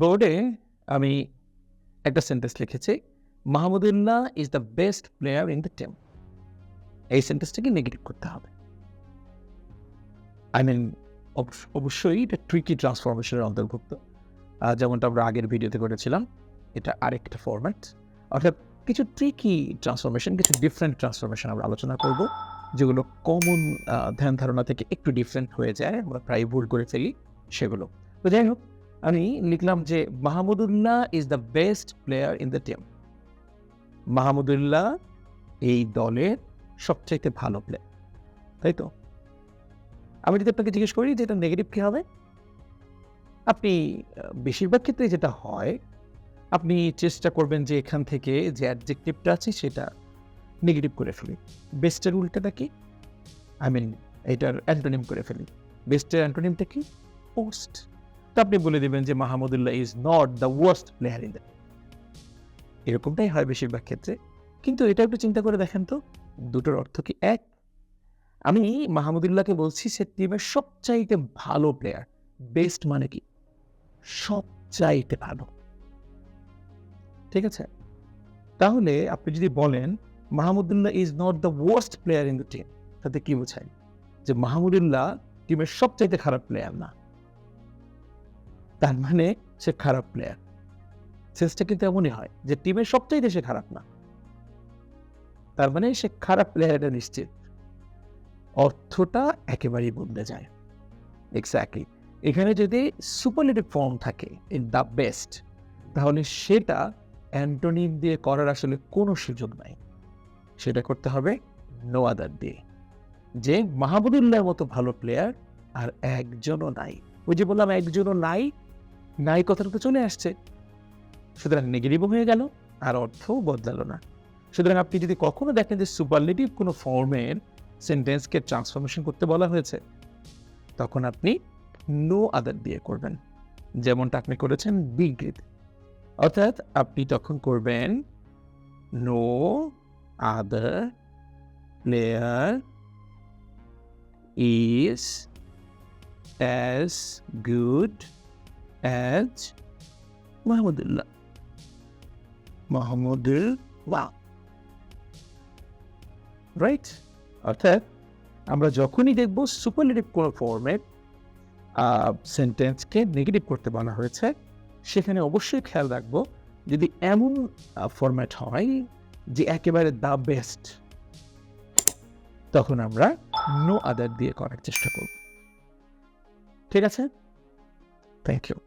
বোর্ডে আমি একটা সেন্টেন্স লিখেছি, Mahmudullah is the best player in the team. এই সেন্টেন্সটাকে নেগেটিভ করতে হবে। আই মিন অবশ্যই এটা ট্রিকি ট্রান্সফরমেশনের অন্তর্ভুক্ত। যেমনটা আমরা আগের ভিডিওতে করেছিলাম, এটা আরেকটা ফরম্যাট। অর্থাৎ কিছু ট্রিকি ট্রান্সফরমেশন, কিছু ডিফারেন্ট ট্রান্সফরমেশন আমরা আলোচনা করব, যেগুলো কমন ধ্যান ধারণা থেকে একটু ডিফারেন্ট হয়ে যায়, আমরা প্রায় ভুল করে ফেলি সেগুলো। তো যাই হোক, আমি লিখলাম যে Mahmudullah is the best player in the team. Mahmudullah এই দলের সবচাইতে ভালো প্লেয়ার, তাই তো? আমি যদি আপনাকে জিজ্ঞেস করি যে এটা নেগেটিভ কী হবে, আপনি বেশিরভাগ ক্ষেত্রে যেটা হয়, আপনি চেষ্টা করবেন যে এখান থেকে যে অ্যাডজেক্টিভটা আছে সেটা নেগেটিভ করে ফেলি। বেস্টের উল্টাটা কি? আই মিন এটার অ্যান্টোনিম করে ফেলি। বেস্টের অ্যান্টোনিমটা কি? ওয়ার্স্ট। তো আপনি বলে দিবেন যে Mahmudullah is not the worst player in the. এরকমটাই হয় বেশিরভাগ ক্ষেত্রে। কিন্তু এটা একটু চিন্তা করে দেখেন তো, দুটোর অর্থ কি এক? আমি মাহমুদুল্লাহকে বলছি সে টিমের সবচাইতে ভালো প্লেয়ার। বেস্ট মানে কি? সবচাইতে ভালো। ঠিক আছে? তাহলে আপনি যদি বলেন Mahmudullah is not the worst player in the team, তাতে কি বোঝায়? যে মাহমুদুল্লাহ টিমের সবচাইতে খারাপ প্লেয়ার না। তার মানে সে খারাপ প্লেয়ার। সেন্সটা কিন্তু এমনই হয় যে টিমের সবচাইতে সে খারাপ না। তার মানে সে খারাপ প্লেয়ার, এটা নিশ্চিত। অর্থটা একেবারেই বদলে যায়। এক্স্যাক্টলি। এখানে যদি সুপারলেটিভ ফর্ম থাকে ইন দ্য বেস্ট, তাহলে সেটা অ্যান্টোনিম দিয়ে করার আসলে কোনো সুযোগ নাই। সেটা করতে হবে নো আদার দিয়ে। যে মাহমুদুল্লাহর মতো ভালো প্লেয়ার আর একজনও নাই। ওই যে বললাম একজনও নাই, নাই কথাটা তো চলে আসছে। সুতরাং নেগেটিভও হয়ে গেল আর অর্থও বদলালো না। সুতরাং আপনি যদি কখনো দেখেন যে সুপারলেটিভ কোনো ফর্মের সেন্টেন্সকে ট্রান্সফরমেশন করতে বলা হয়েছে, তখন আপনি নো আদার দিয়ে করবেন, যেমনটা আপনি করেছেন বিগৃত। অর্থাৎ আপনি তখন করবেন no other player is as good as Mahmudullah. Mahmudullah, right? অর্থাৎ আমরা যখনই দেখব সুপারলেটিভ কোনো ফর্মের সেন্টেন্সকে নেগেটিভ করতে বলা হয়েছে, সেখানে অবশ্যই খেয়াল রাখবো যদি এমন ফরম্যাট হয় যে একেবারে দ্য বেস্ট, তখন আমরা নো আদার দিয়ে করার চেষ্টা করব। ঠিক আছে? Thank you.